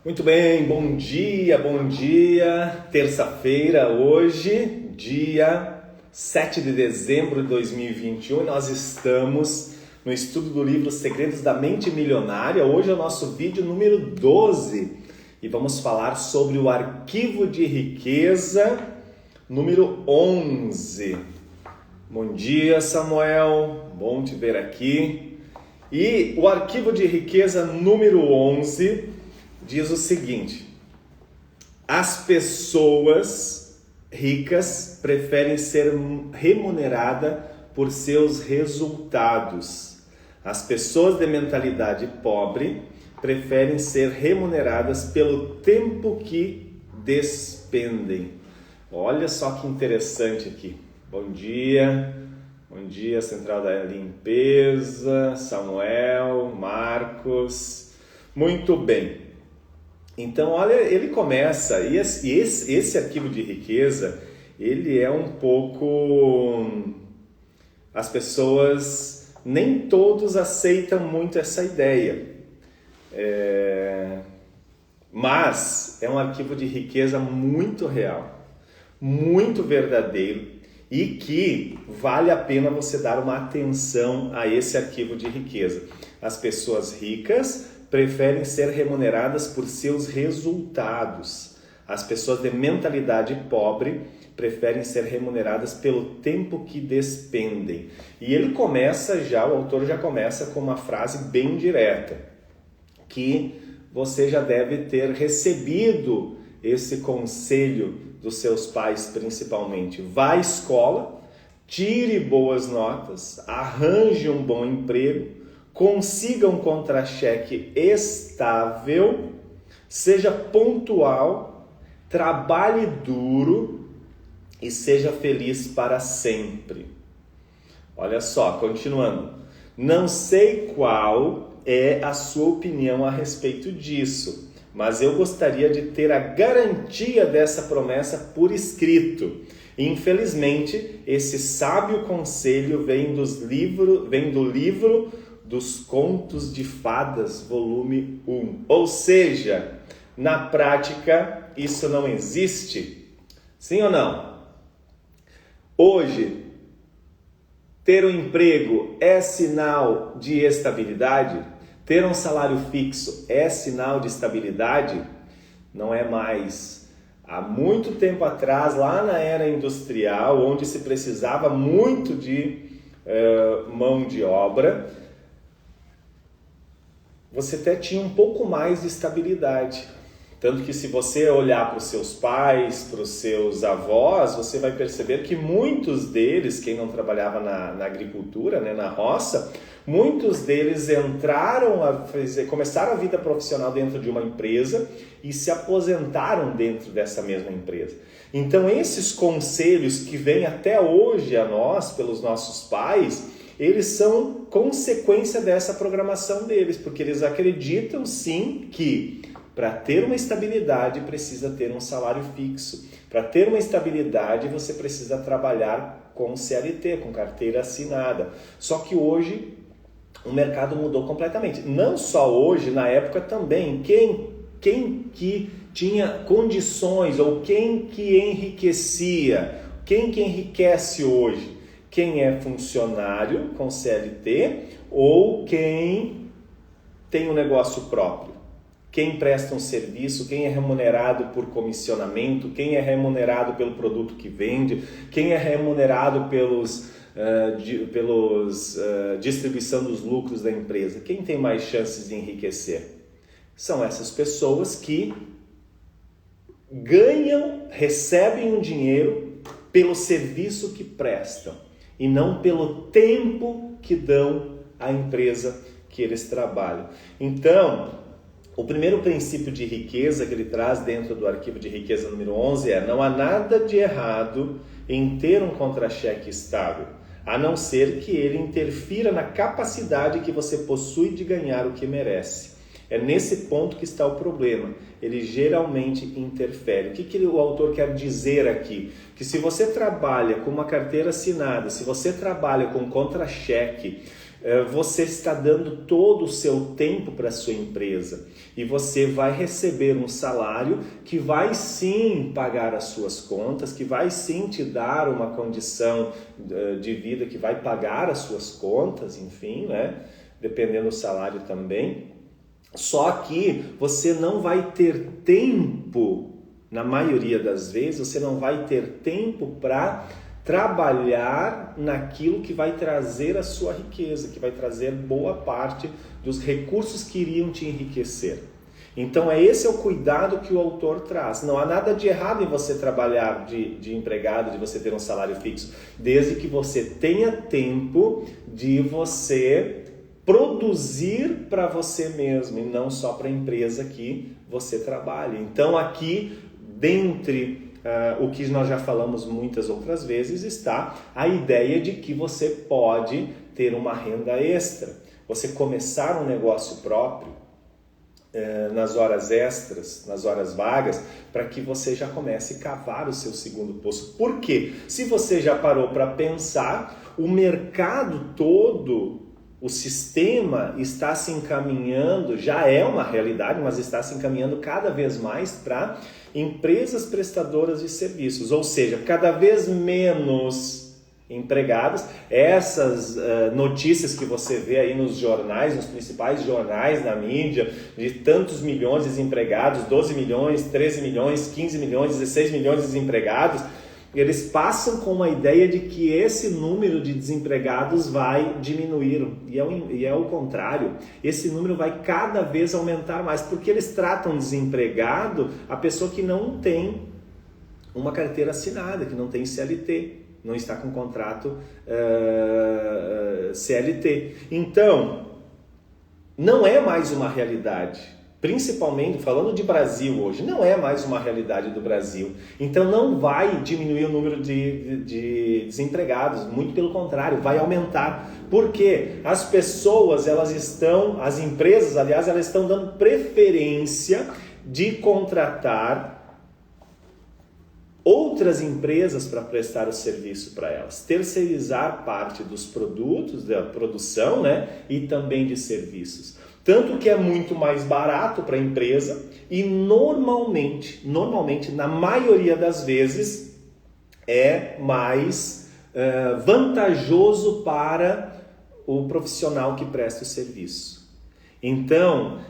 Muito bem, bom dia, bom dia. Terça-feira, hoje, dia 7 de dezembro de 2021, nós estamos no estudo do livro Segredos da Mente Milionária. Hoje é o nosso vídeo número 12 e vamos falar sobre o arquivo de riqueza número 11. Bom dia, Samuel, bom te ver aqui. E o arquivo de riqueza número 11 diz o seguinte: as pessoas ricas preferem ser remuneradas por seus resultados. As pessoas de mentalidade pobre preferem ser remuneradas pelo tempo que despendem. Olha só que interessante aqui. Bom dia, Central da Limpeza, Samuel, Marcos. Muito bem. Então, olha, ele começa, e esse arquivo de riqueza, ele é um pouco... As pessoas, nem todos aceitam muito essa ideia. Mas é um arquivo de riqueza muito real, muito verdadeiro, e que vale a pena você dar uma atenção a esse arquivo de riqueza. As pessoas ricas preferem ser remuneradas por seus resultados. As pessoas de mentalidade pobre preferem ser remuneradas pelo tempo que despendem. E ele começa já, o autor já começa com uma frase bem direta, que você já deve ter recebido esse conselho dos seus pais principalmente. Vá à escola, tire boas notas, arranje um bom emprego, consiga um contra-cheque estável, seja pontual, trabalhe duro e seja feliz para sempre. Olha só, continuando. Não sei qual é a sua opinião a respeito disso, mas eu gostaria de ter a garantia dessa promessa por escrito. Infelizmente, esse sábio conselho vem do livro dos Contos de Fadas, volume 1. Ou seja, na prática, isso não existe. Sim ou não? Hoje, ter um emprego é sinal de estabilidade? Ter um salário fixo é sinal de estabilidade? Não é mais. Há muito tempo atrás, lá na era industrial, onde se precisava muito de mão de obra, você até tinha um pouco mais de estabilidade. Tanto que se você olhar para os seus pais, para os seus avós, você vai perceber que muitos deles, quem não trabalhava na agricultura, né, na roça, muitos deles começaram a vida profissional dentro de uma empresa e se aposentaram dentro dessa mesma empresa. Então esses conselhos que vêm até hoje a nós, pelos nossos pais, eles são consequência dessa programação deles, porque eles acreditam sim que para ter uma estabilidade precisa ter um salário fixo. Para ter uma estabilidade você precisa trabalhar com CLT, com carteira assinada. Só que hoje o mercado mudou completamente. Não só hoje, na época também. Quem que tinha condições ou quem que enriquecia? Quem que enriquece hoje? Quem é funcionário com CLT ou quem tem um negócio próprio? Quem presta um serviço, quem é remunerado por comissionamento, quem é remunerado pelo produto que vende, quem é remunerado pelos distribuição dos lucros da empresa. Quem tem mais chances de enriquecer? São essas pessoas que recebem um dinheiro pelo serviço que prestam e não pelo tempo que dão à empresa que eles trabalham. Então, o primeiro princípio de riqueza que ele traz dentro do arquivo de riqueza número 11 é: não há nada de errado em ter um contra-cheque estável, a não ser que ele interfira na capacidade que você possui de ganhar o que merece. É nesse ponto que está o problema. Ele geralmente interfere. O que o autor quer dizer aqui? Que se você trabalha com uma carteira assinada, se você trabalha com contra-cheque, Você está dando todo o seu tempo para a sua empresa e você vai receber um salário que vai sim pagar as suas contas, que vai sim te dar uma condição de vida, que vai pagar as suas contas, enfim, né? Dependendo do salário também. Só que você não vai ter tempo, na maioria das vezes, você não vai ter tempo para trabalhar naquilo que vai trazer a sua riqueza, que vai trazer boa parte dos recursos que iriam te enriquecer. Então esse é o cuidado que o autor traz. Não há nada de errado em você trabalhar de empregado, de você ter um salário fixo, desde que você tenha tempo de você produzir para você mesmo e não só para a empresa que você trabalha. Então aqui, dentre o que nós já falamos muitas outras vezes, está a ideia de que você pode ter uma renda extra. Você começar um negócio próprio nas horas extras, nas horas vagas, para que você já comece a cavar o seu segundo poço. Por quê? Se você já parou para pensar, o mercado todo, o sistema está se encaminhando, já é uma realidade, mas está se encaminhando cada vez mais para empresas prestadoras de serviços, ou seja, cada vez menos empregados. Essas notícias que você vê aí nos jornais, nos principais jornais da mídia, de tantos milhões de desempregados, 12 milhões, 13 milhões, 15 milhões, 16 milhões de desempregados, eles passam com uma ideia de que esse número de desempregados vai diminuir, e é o contrário. Esse número vai cada vez aumentar mais, porque eles tratam desempregado a pessoa que não tem uma carteira assinada, que não tem CLT, não está com contrato CLT. Então, não é mais uma realidade. Principalmente, falando de Brasil hoje, não é mais uma realidade do Brasil. Então não vai diminuir o número de desempregados, muito pelo contrário, vai aumentar. Porque as pessoas, as empresas, aliás, elas estão dando preferência de contratar outras empresas para prestar o serviço para elas, terceirizar parte dos produtos, da produção, né, e também de serviços. Tanto que é muito mais barato para a empresa e normalmente, na maioria das vezes, é mais vantajoso para o profissional que presta o serviço. Então,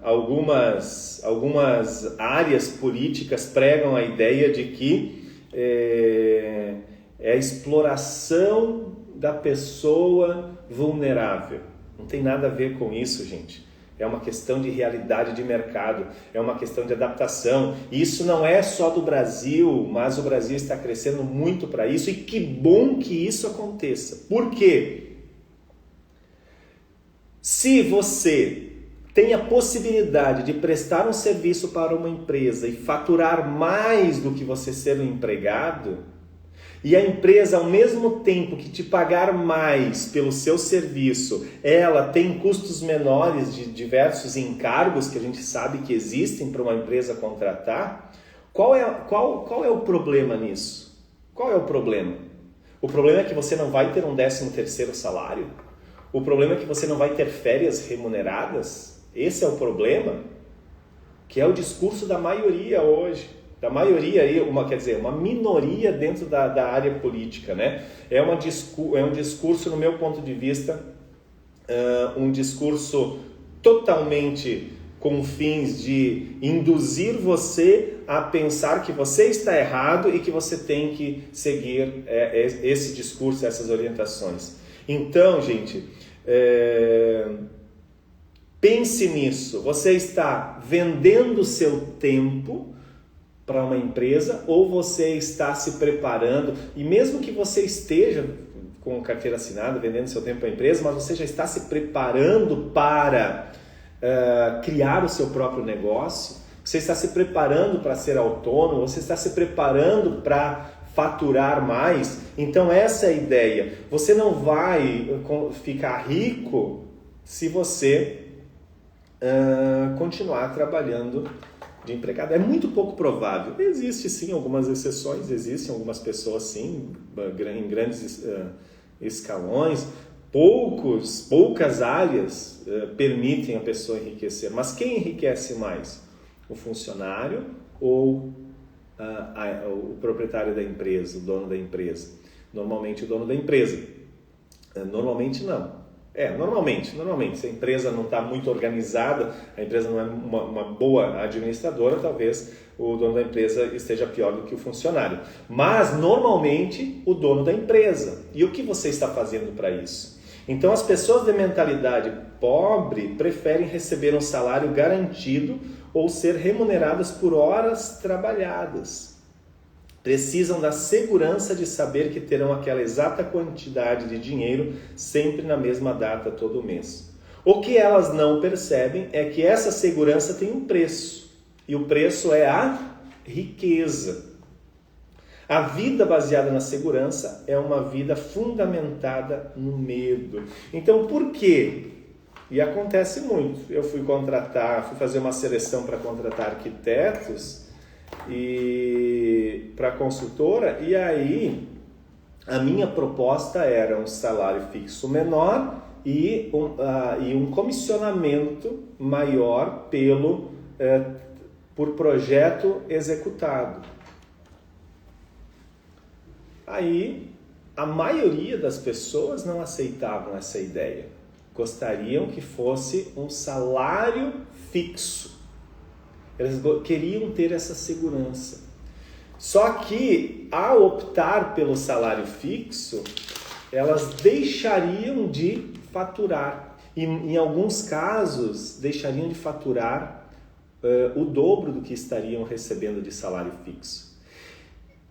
algumas áreas políticas pregam a ideia de que é a exploração da pessoa vulnerável. Não tem nada a ver com isso, gente. É uma questão de realidade de mercado, é uma questão de adaptação. E isso não é só do Brasil, mas o Brasil está crescendo muito para isso, e que bom que isso aconteça. Por quê? Se você tem a possibilidade de prestar um serviço para uma empresa e faturar mais do que você ser um empregado, e a empresa, ao mesmo tempo que te pagar mais pelo seu serviço, ela tem custos menores de diversos encargos que a gente sabe que existem para uma empresa contratar, qual é o problema nisso? Qual é o problema? O problema é que você não vai ter um 13º salário? O problema é que você não vai ter férias remuneradas? Esse é o problema? Que é o discurso da maioria hoje. Da maioria aí, uma minoria dentro da área política, né? É um discurso, no meu ponto de vista, um discurso totalmente com fins de induzir você a pensar que você está errado e que você tem que seguir esse discurso, essas orientações. Então, gente, pense nisso. Você está vendendo o seu tempo para uma empresa, ou você está se preparando, e mesmo que você esteja com carteira assinada, vendendo seu tempo para a empresa, mas você já está se preparando para criar o seu próprio negócio, você está se preparando para ser autônomo, você está se preparando para faturar mais. Então essa é a ideia. Você não vai ficar rico se você continuar trabalhando de empregado. É muito pouco provável. Existe sim algumas exceções, existem algumas pessoas sim, em grandes escalões, Poucas áreas permitem a pessoa enriquecer. Mas quem enriquece mais? O funcionário ou o proprietário da empresa, o dono da empresa? Normalmente o dono da empresa. Normalmente não. Normalmente, se a empresa não está muito organizada, a empresa não é uma boa administradora, talvez o dono da empresa esteja pior do que o funcionário. Mas, normalmente, o dono da empresa. E o que você está fazendo para isso? Então, as pessoas de mentalidade pobre preferem receber um salário garantido ou ser remuneradas por horas trabalhadas. Precisam da segurança de saber que terão aquela exata quantidade de dinheiro sempre na mesma data todo mês. O que elas não percebem é que essa segurança tem um preço, e o preço é a riqueza. A vida baseada na segurança é uma vida fundamentada no medo. Então, por quê? E acontece muito. Eu fui fazer uma seleção para contratar arquitetos e para consultora, e aí a minha proposta era um salário fixo menor e um comissionamento maior por projeto executado. Aí a maioria das pessoas não aceitavam essa ideia, gostariam que fosse um salário fixo. Eles queriam ter essa segurança. Só que, ao optar pelo salário fixo, elas deixariam de faturar. E, em alguns casos, deixariam de faturar o dobro do que estariam recebendo de salário fixo.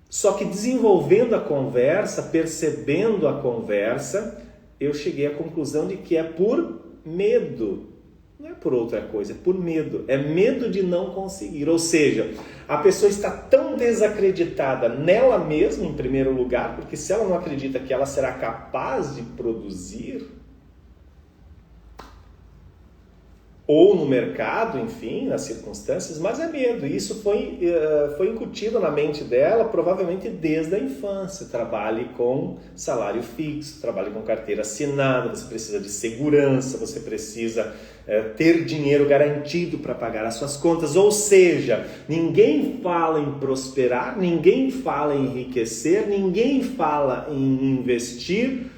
Só que desenvolvendo a conversa, percebendo a conversa, eu cheguei à conclusão de que é por medo. Não é por outra coisa, é por medo. É medo de não conseguir. Ou seja, a pessoa está tão desacreditada nela mesma, em primeiro lugar, porque se ela não acredita que ela será capaz de produzir, ou no mercado, enfim, nas circunstâncias, mas é medo. E isso foi incutido na mente dela, provavelmente desde a infância. Trabalhe com salário fixo, trabalhe com carteira assinada, você precisa de segurança, você precisa ter dinheiro garantido para pagar as suas contas. Ou seja, ninguém fala em prosperar, ninguém fala em enriquecer, ninguém fala em investir,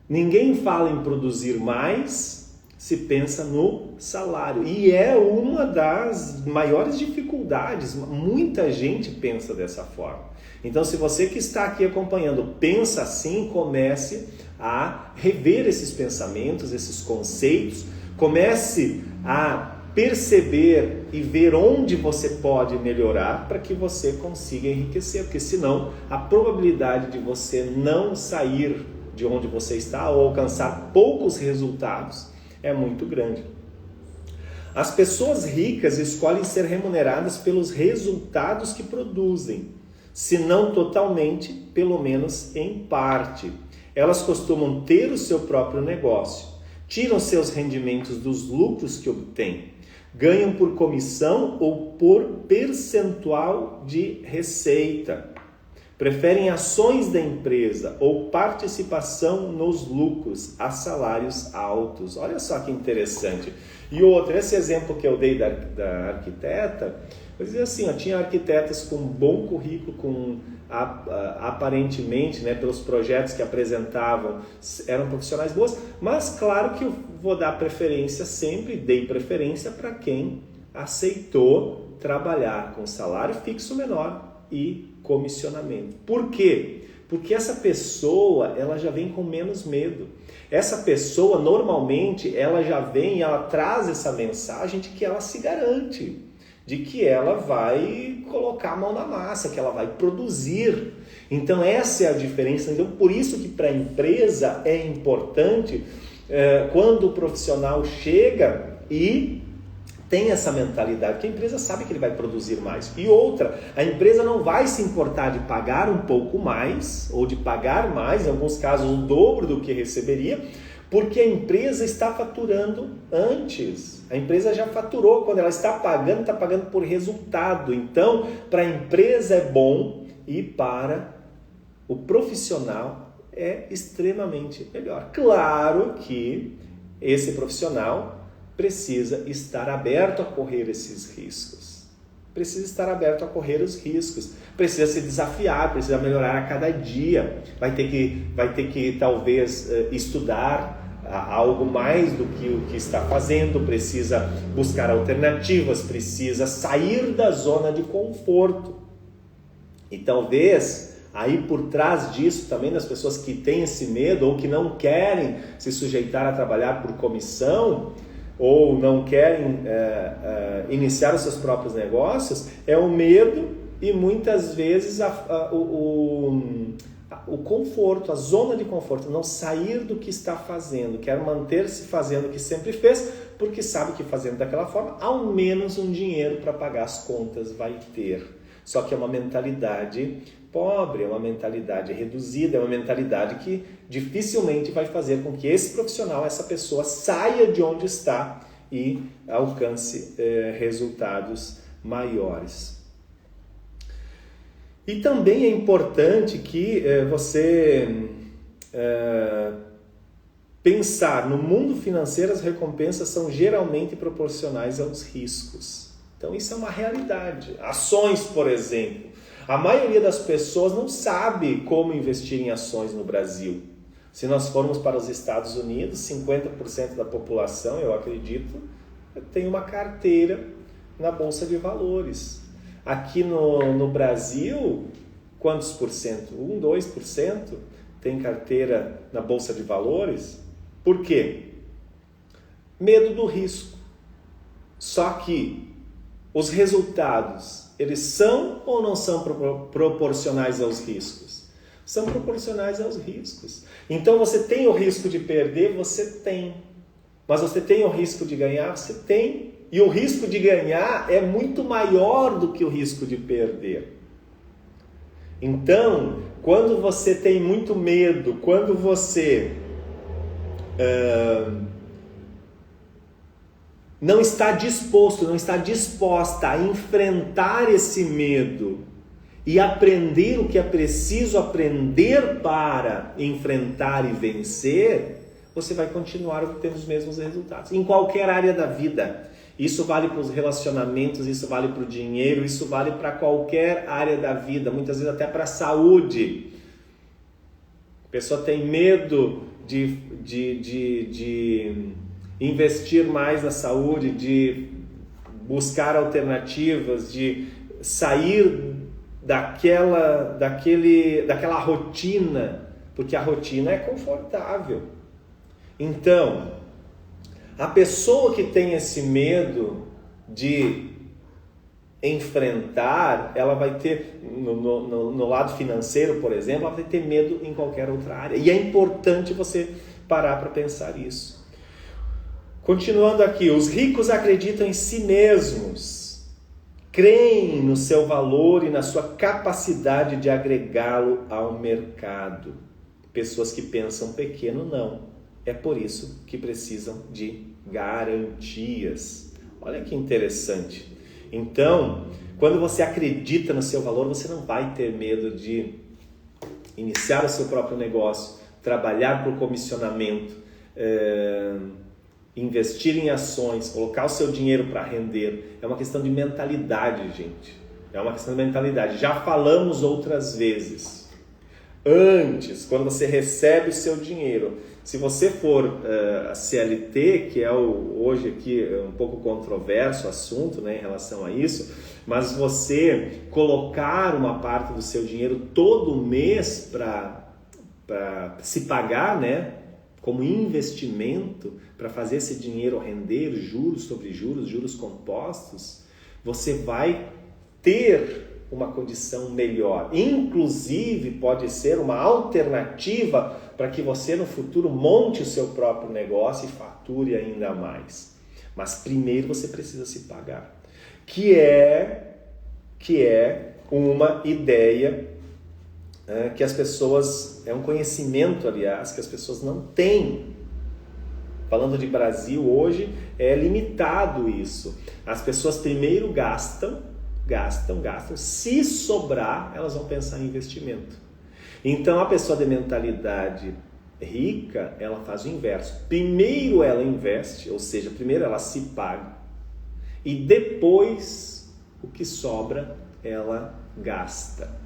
ninguém fala em produzir mais, se pensa no salário. E é uma das maiores dificuldades. Muita gente pensa dessa forma. Então, se você que está aqui acompanhando pensa assim, comece a rever esses pensamentos, esses conceitos. Comece a perceber e ver onde você pode melhorar para que você consiga enriquecer. Porque senão, a probabilidade de você não sair de onde você está ou alcançar poucos resultados é muito grande. As pessoas ricas escolhem ser remuneradas pelos resultados que produzem, se não totalmente, pelo menos em parte. Elas costumam ter o seu próprio negócio, tiram seus rendimentos dos lucros que obtêm, ganham por comissão ou por percentual de receita. Preferem ações da empresa ou participação nos lucros a salários altos. Olha só que interessante. E outro, esse exemplo que eu dei da arquiteta, eu dizia assim, tinha arquitetas com bom currículo, aparentemente, pelos projetos que apresentavam, eram profissionais boas, mas claro que eu vou dar preferência sempre, dei preferência para quem aceitou trabalhar com salário fixo menor e comissionamento. Por quê? Porque essa pessoa, ela já vem com menos medo. Essa pessoa, normalmente, ela já vem e ela traz essa mensagem de que ela se garante, de que ela vai colocar a mão na massa, que ela vai produzir. Então, essa é a diferença. Então, por isso que para a empresa é importante quando o profissional chega e tem essa mentalidade, que a empresa sabe que ele vai produzir mais. E outra, a empresa não vai se importar de pagar um pouco mais, ou de pagar mais, em alguns casos o dobro do que receberia, porque a empresa está faturando antes. A empresa já faturou, quando ela está pagando por resultado. Então, para a empresa é bom e para o profissional é extremamente melhor. Claro que esse profissional precisa estar aberto a correr esses riscos. Precisa estar aberto a correr os riscos. Precisa se desafiar, precisa melhorar a cada dia. Vai ter que talvez estudar algo mais do que o que está fazendo, precisa buscar alternativas, precisa sair da zona de conforto. E talvez aí por trás disso também das pessoas que têm esse medo ou que não querem se sujeitar a trabalhar por comissão ou não querem iniciar os seus próprios negócios, é o medo e muitas vezes o conforto, a zona de conforto, não sair do que está fazendo, quer manter-se fazendo o que sempre fez, porque sabe que fazendo daquela forma, ao menos um dinheiro para pagar as contas vai ter. Só que é uma mentalidade pobre, é uma mentalidade reduzida, é uma mentalidade que dificilmente vai fazer com que esse profissional, essa pessoa, saia de onde está e alcance resultados maiores. E também é importante que você pensar no mundo financeiro, as recompensas são geralmente proporcionais aos riscos. Então isso é uma realidade. Ações, por exemplo. A maioria das pessoas não sabe como investir em ações no Brasil. Se nós formos para os Estados Unidos, 50% da população, eu acredito, tem uma carteira na Bolsa de Valores. Aqui no Brasil, quantos por cento? 1, 2% tem carteira na Bolsa de Valores. Por quê? Medo do risco. Só que os resultados, eles são ou não são proporcionais aos riscos? São proporcionais aos riscos. Então você tem o risco de perder? Você tem. Mas você tem o risco de ganhar? Você tem. E o risco de ganhar é muito maior do que o risco de perder. Então, quando você tem muito medo, quando você não está disposto, não está disposta a enfrentar esse medo e aprender o que é preciso aprender para enfrentar e vencer, você vai continuar obtendo os mesmos resultados. Em qualquer área da vida. Isso vale para os relacionamentos, isso vale para o dinheiro, isso vale para qualquer área da vida, muitas vezes até para a saúde. A pessoa tem medo de investir mais na saúde, de buscar alternativas, de sair daquela rotina, porque a rotina é confortável. Então, a pessoa que tem esse medo de enfrentar, ela vai ter, no lado financeiro, por exemplo, ela vai ter medo em qualquer outra área. E é importante você parar para pensar isso. Continuando aqui, os ricos acreditam em si mesmos, creem no seu valor e na sua capacidade de agregá-lo ao mercado. Pessoas que pensam pequeno, não. É por isso que precisam de garantias. Olha que interessante. Então, quando você acredita no seu valor, você não vai ter medo de iniciar o seu próprio negócio, trabalhar por comissionamento, investir em ações, colocar o seu dinheiro para render. É uma questão de mentalidade, gente. É uma questão de mentalidade. Já falamos outras vezes. Antes, quando você recebe o seu dinheiro, se você for a CLT, que é hoje aqui um pouco controverso o assunto, né, em relação a isso, mas você colocar uma parte do seu dinheiro todo mês para se pagar, né, como investimento, para fazer esse dinheiro render juros sobre juros, juros compostos, você vai ter uma condição melhor. Inclusive, pode ser uma alternativa para que você no futuro monte o seu próprio negócio e fature ainda mais. Mas primeiro você precisa se pagar. Que é uma ideia que as pessoas, é um conhecimento, aliás, que as pessoas não têm. Falando de Brasil hoje, é limitado isso. As pessoas primeiro gastam. Se sobrar, elas vão pensar em investimento. Então a pessoa de mentalidade rica, ela faz o inverso. Primeiro ela investe, ou seja, primeiro ela se paga e depois o que sobra ela gasta.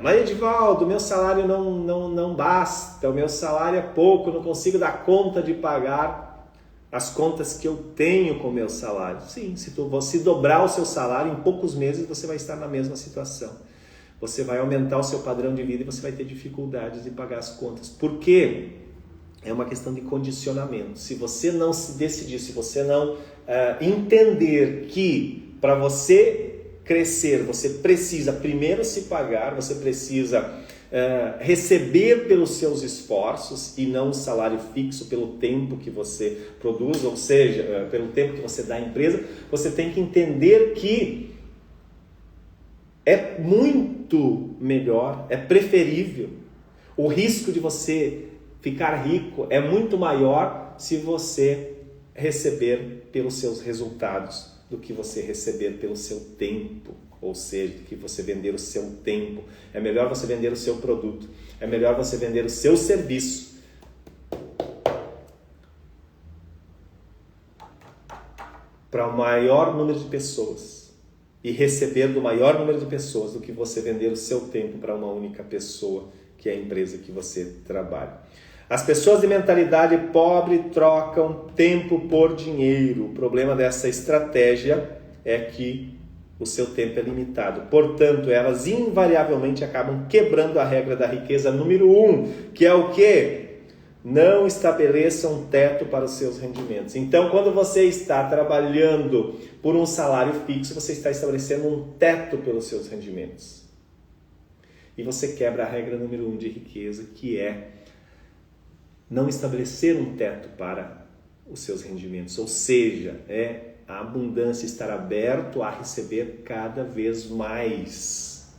Mas Edivaldo, meu salário não basta, o meu salário é pouco, eu não consigo dar conta de pagar as contas que eu tenho com o meu salário. Sim, se dobrar o seu salário, em poucos meses você vai estar na mesma situação. Você vai aumentar o seu padrão de vida e você vai ter dificuldades de pagar as contas. Por quê? É uma questão de condicionamento. Se você não se decidir, se você não entender que para você crescer, você precisa primeiro se pagar, você precisa receber pelos seus esforços e não um salário fixo pelo tempo que você produz, ou seja, pelo tempo que você dá à empresa, você tem que entender que é muito melhor, é preferível. O risco de você ficar rico é muito maior se você receber pelos seus resultados do que você receber pelo seu tempo, ou seja, do que você vender o seu tempo. É melhor você vender o seu produto, é melhor você vender o seu serviço. Para o maior número de pessoas e receber do maior número de pessoas do que você vender o seu tempo para uma única pessoa, que é a empresa que você trabalha. As pessoas de mentalidade pobre trocam tempo por dinheiro. O problema dessa estratégia é que o seu tempo é limitado. Portanto, elas invariavelmente acabam quebrando a regra da riqueza número 1, que é o quê? Não estabeleça um teto para os seus rendimentos. Então, quando você está trabalhando por um salário fixo, você está estabelecendo um teto pelos seus rendimentos. E você quebra a regra número 1 de riqueza, que é não estabelecer um teto para os seus rendimentos. Ou seja, a abundância, estar aberto a receber cada vez mais.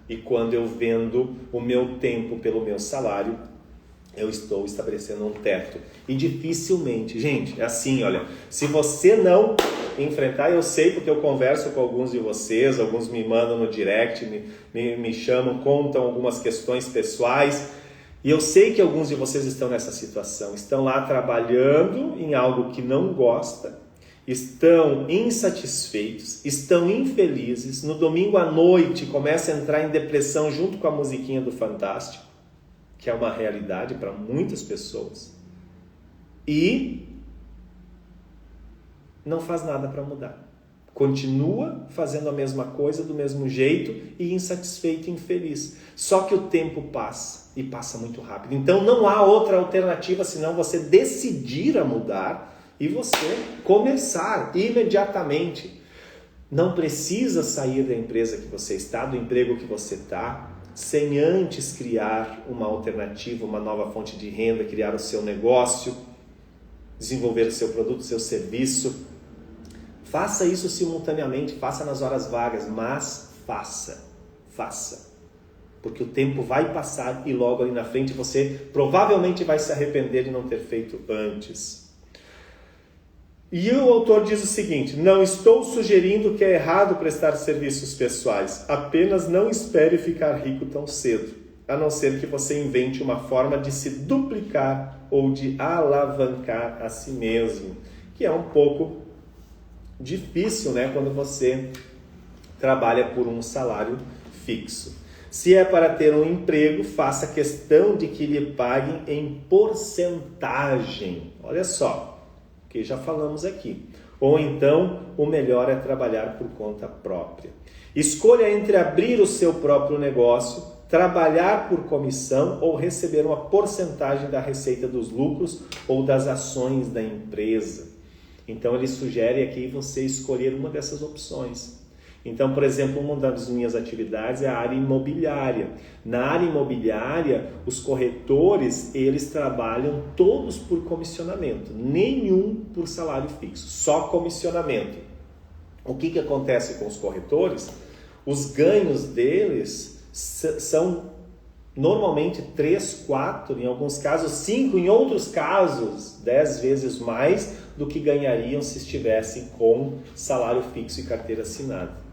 E quando eu vendo o meu tempo pelo meu salário, eu estou estabelecendo um teto. E dificilmente, gente, é assim, olha, se você não enfrentar, eu sei porque eu converso com alguns de vocês, alguns me mandam no direct, me chamam, contam algumas questões pessoais, e eu sei que alguns de vocês estão nessa situação, estão lá trabalhando em algo que não gosta, estão insatisfeitos, estão infelizes, no domingo à noite começa a entrar em depressão junto com a musiquinha do Fantástico, que é uma realidade para muitas pessoas, e não faz nada para mudar. Continua fazendo a mesma coisa do mesmo jeito e insatisfeito e infeliz. Só que o tempo passa e passa muito rápido. Então não há outra alternativa senão você decidir a mudar e você começar imediatamente. Não precisa sair da empresa que você está, do emprego que você está, sem antes criar uma alternativa, uma nova fonte de renda, criar o seu negócio, desenvolver o seu produto, o seu serviço. Faça isso simultaneamente, faça nas horas vagas, mas faça. Porque o tempo vai passar e logo ali na frente você provavelmente vai se arrepender de não ter feito antes. E o autor diz o seguinte: não estou sugerindo que é errado prestar serviços pessoais, apenas não espere ficar rico tão cedo, a não ser que você invente uma forma de se duplicar ou de alavancar a si mesmo, que é um pouco difícil, né, quando você trabalha por um salário fixo. Se é para ter um emprego, faça questão de que lhe paguem em porcentagem. Olha só, que já falamos aqui. Ou então, o melhor é trabalhar por conta própria. Escolha entre abrir o seu próprio negócio, trabalhar por comissão ou receber uma porcentagem da receita dos lucros ou das ações da empresa. Então ele sugere aqui você escolher uma dessas opções. Então, por exemplo, uma das minhas atividades é a área imobiliária. Na área imobiliária, os corretores, eles trabalham todos por comissionamento, nenhum por salário fixo, só comissionamento. O que acontece com os corretores? Os ganhos deles são normalmente 3, 4, em alguns casos 5, em outros casos 10 vezes mais do que ganhariam se estivessem com salário fixo e carteira assinada.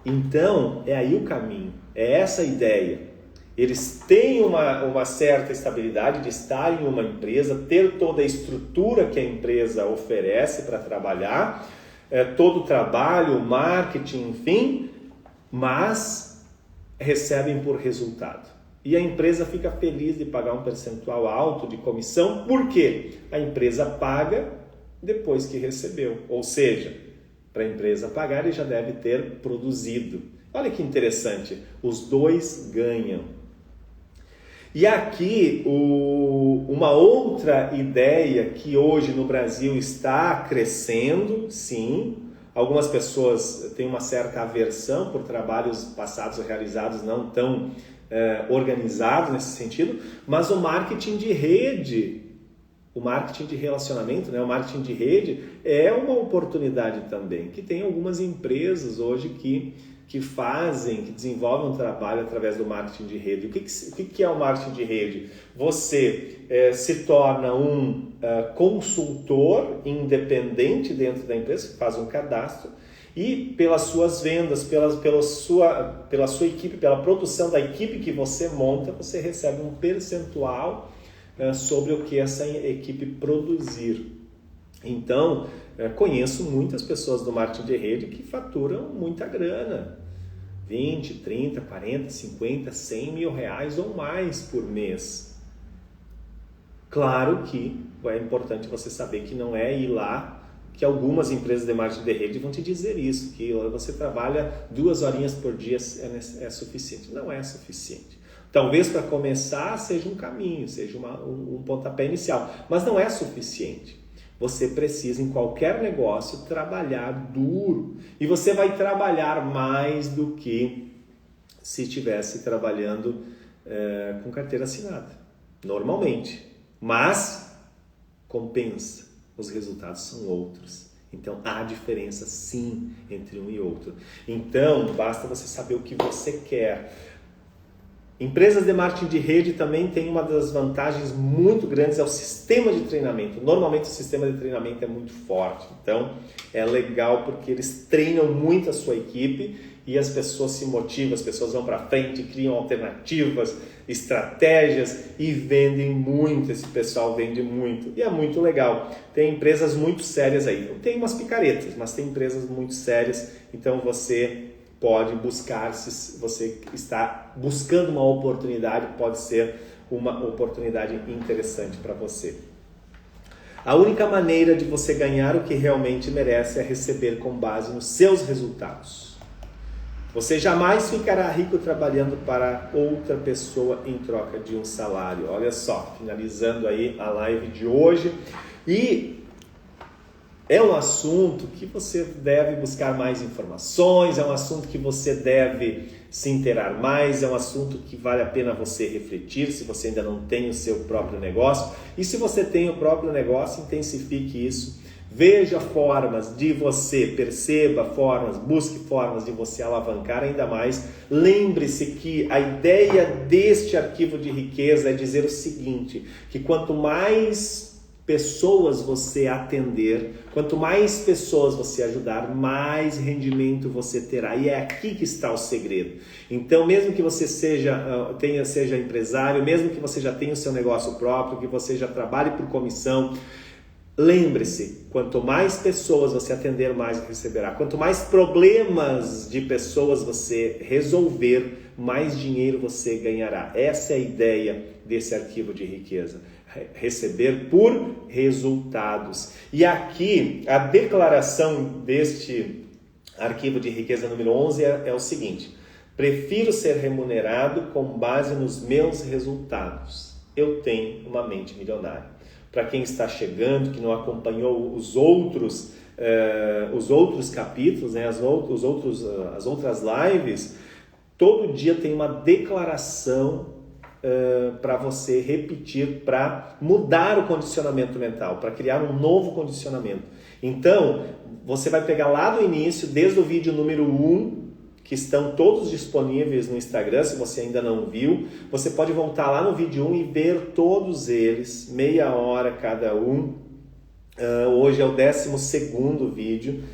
Então, é aí o caminho, é essa a ideia. Eles têm uma certa estabilidade de estar em uma empresa, ter toda a estrutura que a empresa oferece para trabalhar, todo o trabalho, o marketing, enfim, mas recebem por resultado. E a empresa fica feliz de pagar um percentual alto de comissão, porque a empresa paga depois que recebeu. Ou seja, para a empresa pagar, ele já deve ter produzido. Olha que interessante, os dois ganham. E aqui, uma outra ideia que hoje no Brasil está crescendo, sim. Algumas pessoas têm uma certa aversão por trabalhos passados realizados não tão organizados nesse sentido, mas o marketing de rede, o marketing de relacionamento, né? O marketing de rede é uma oportunidade também, que tem algumas empresas hoje que desenvolvem um trabalho através do marketing de rede. O que é o marketing de rede? Você se torna um consultor independente dentro da empresa, faz um cadastro, e pelas suas vendas, pela sua equipe, pela produção da equipe que você monta, você recebe um percentual sobre o que essa equipe produzir. Então, conheço muitas pessoas do marketing de rede que faturam muita grana, 20, 30, 40, 50, 100 mil reais ou mais por mês. Claro que é importante você saber que não é ir lá, que algumas empresas de marketing de rede vão te dizer isso, que você trabalha 2 horinhas por dia é suficiente. Não é suficiente. Talvez para começar seja um caminho, seja um pontapé inicial, mas não é suficiente. Você precisa, em qualquer negócio, trabalhar duro. E você vai trabalhar mais do que se estivesse trabalhando com carteira assinada, normalmente. Mas compensa. Os resultados são outros. Então, há diferença sim entre um e outro. Então, basta você saber o que você quer. Empresas de marketing de rede também tem uma das vantagens muito grandes, é o sistema de treinamento. Normalmente o sistema de treinamento é muito forte, então é legal porque eles treinam muito a sua equipe e as pessoas se motivam, as pessoas vão para frente, criam alternativas, estratégias e vendem muito. Esse pessoal vende muito e é muito legal. Tem empresas muito sérias aí, tem umas picaretas, mas tem empresas muito sérias, então você pode buscar, se você está buscando uma oportunidade, pode ser uma oportunidade interessante para você. A única maneira de você ganhar o que realmente merece é receber com base nos seus resultados. Você jamais ficará rico trabalhando para outra pessoa em troca de um salário. Olha só, finalizando aí a live de hoje. E é um assunto que você deve buscar mais informações, é um assunto que você deve se inteirar mais, é um assunto que vale a pena você refletir se você ainda não tem o seu próprio negócio. E se você tem o próprio negócio, intensifique isso. Veja formas de você, perceba formas, busque formas de você alavancar ainda mais. Lembre-se que a ideia deste arquivo de riqueza é dizer o seguinte, que quanto mais pessoas você atender, quanto mais pessoas você ajudar, mais rendimento você terá. E é aqui que está o segredo. Então, mesmo que você seja empresário, mesmo que você já tenha o seu negócio próprio, que você já trabalhe por comissão, lembre-se, quanto mais pessoas você atender, mais você receberá. Quanto mais problemas de pessoas você resolver, mais dinheiro você ganhará. Essa é a ideia desse arquivo de riqueza. Receber por resultados. E aqui, a declaração deste arquivo de riqueza número 11 é o seguinte: prefiro ser remunerado com base nos meus resultados. Eu tenho uma mente milionária. Para quem está chegando, que não acompanhou os outros capítulos, né, as outras lives, todo dia tem uma declaração para você repetir, para mudar o condicionamento mental, para criar um novo condicionamento. Então, você vai pegar lá do início, desde o vídeo número 1, que estão todos disponíveis no Instagram, se você ainda não viu, você pode voltar lá no vídeo 1 e ver todos eles, meia hora cada um. Hoje é o 12º vídeo.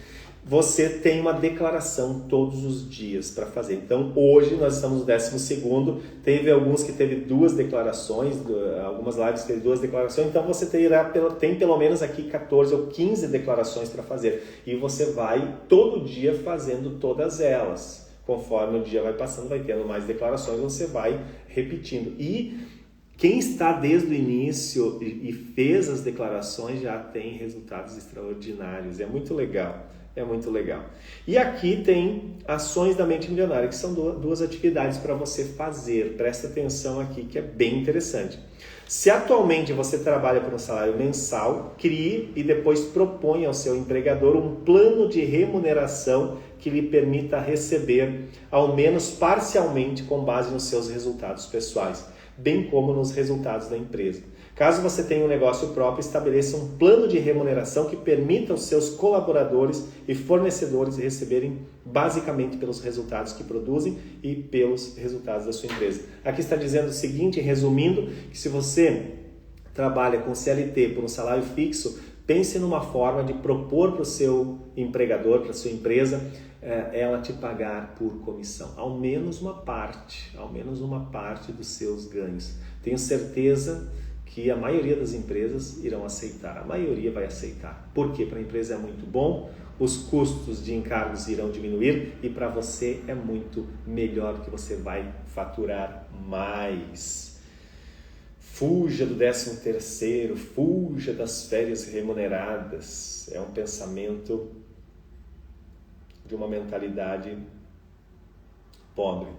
você tem uma declaração todos os dias para fazer. Então, hoje nós estamos no 12º, teve alguns que teve 2 declarações, algumas lives que teve 2 declarações, então você tem pelo menos aqui 14 ou 15 declarações para fazer. E você vai todo dia fazendo todas elas. Conforme o dia vai passando, vai tendo mais declarações, você vai repetindo. E quem está desde o início e fez as declarações já tem resultados extraordinários. É muito legal. É muito legal. E aqui tem ações da mente milionária, que são 2 atividades para você fazer. Presta atenção aqui, que é bem interessante. Se atualmente você trabalha por um salário mensal, crie e depois proponha ao seu empregador um plano de remuneração que lhe permita receber, ao menos parcialmente, com base nos seus resultados pessoais, bem como nos resultados da empresa. Caso você tenha um negócio próprio, estabeleça um plano de remuneração que permita aos seus colaboradores e fornecedores receberem basicamente pelos resultados que produzem e pelos resultados da sua empresa. Aqui está dizendo o seguinte, resumindo, que se você trabalha com CLT por um salário fixo, pense numa forma de propor para o seu empregador, para a sua empresa, ela te pagar por comissão, ao menos uma parte dos seus ganhos. Tenho certeza que a maioria das empresas irão aceitar, a maioria vai aceitar. Por quê? Para a empresa é muito bom, os custos de encargos irão diminuir e para você é muito melhor, que você vai faturar mais. Fuja do 13º, fuja das férias remuneradas. É um pensamento de uma mentalidade pobre.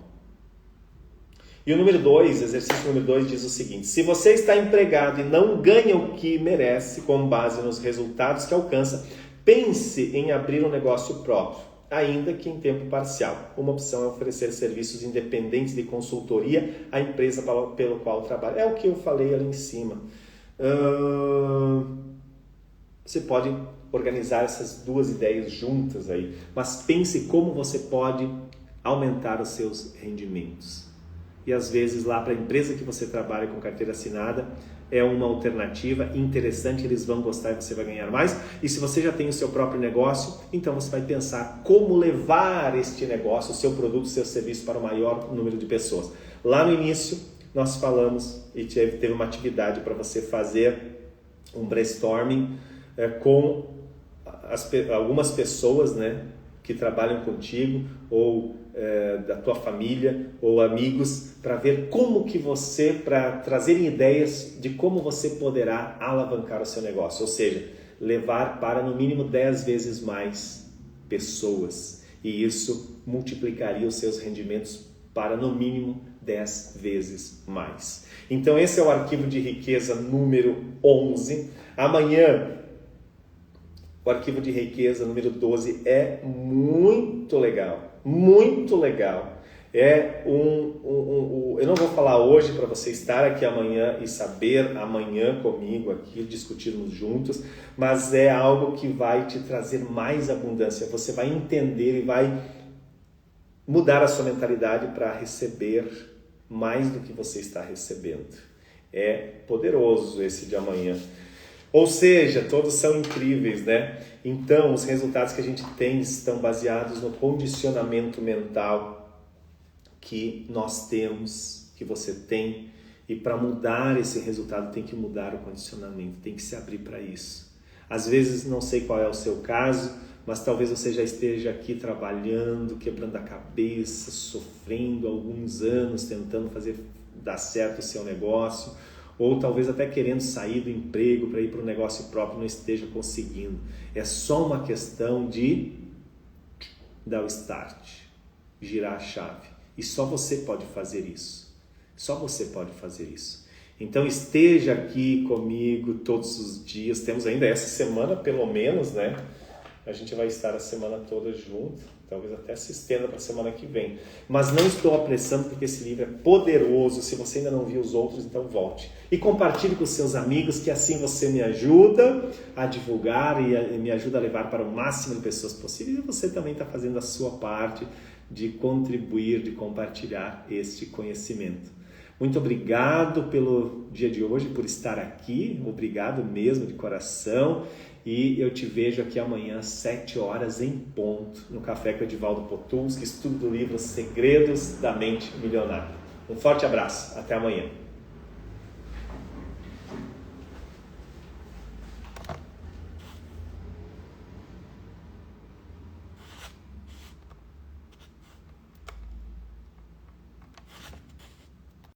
E o número 2, exercício número 2 diz o seguinte: se você está empregado e não ganha o que merece com base nos resultados que alcança, pense em abrir um negócio próprio, ainda que em tempo parcial. Uma opção é oferecer serviços independentes de consultoria à empresa pelo qual trabalha. É o que eu falei ali em cima. Você pode organizar essas 2 ideias juntas aí, mas pense como você pode aumentar os seus rendimentos. E às vezes lá para a empresa que você trabalha com carteira assinada é uma alternativa interessante, eles vão gostar e você vai ganhar mais. E se você já tem o seu próprio negócio, então você vai pensar como levar este negócio, o seu produto, o seu serviço para o maior número de pessoas. Lá no início nós falamos e teve uma atividade para você fazer um brainstorming com algumas pessoas, né, que trabalham contigo ou da tua família ou amigos, para ver como que você, para trazerem ideias de como você poderá alavancar o seu negócio, ou seja, levar para no mínimo 10 vezes mais pessoas, e isso multiplicaria os seus rendimentos para no mínimo 10 vezes mais. Então esse é o arquivo de riqueza número 11. Amanhã o arquivo de riqueza número 12 é muito legal, muito legal. Eu não vou falar hoje para você estar aqui amanhã e saber amanhã comigo aqui, discutirmos juntos, mas é algo que vai te trazer mais abundância. Você vai entender e vai mudar a sua mentalidade para receber mais do que você está recebendo. É poderoso esse de amanhã. Ou seja, todos são incríveis, né? Então, os resultados que a gente tem estão baseados no condicionamento mental que nós temos, que você tem. E para mudar esse resultado, tem que mudar o condicionamento, tem que se abrir para isso. Às vezes, não sei qual é o seu caso, mas talvez você já esteja aqui trabalhando, quebrando a cabeça, sofrendo alguns anos, tentando fazer dar certo o seu negócio, ou talvez até querendo sair do emprego para ir para um negócio próprio e não esteja conseguindo. É só uma questão de dar o start, girar a chave. E só você pode fazer isso. Só você pode fazer isso. Então esteja aqui comigo todos os dias. Temos ainda essa semana, pelo menos, né? A gente vai estar a semana toda junto. Talvez até se estenda para a semana que vem. Mas não estou apressando porque esse livro é poderoso. Se você ainda não viu os outros, então volte. E compartilhe com os seus amigos, que assim você me ajuda a divulgar e me ajuda a levar para o máximo de pessoas possível. E você também está fazendo a sua parte de contribuir, de compartilhar este conhecimento. Muito obrigado pelo dia de hoje, por estar aqui. Obrigado mesmo, de coração. E eu te vejo aqui amanhã às 7 horas em ponto, no Café com o Edivaldo Potulski, estudo do livro Segredos da Mente Milionária. Um forte abraço, até amanhã.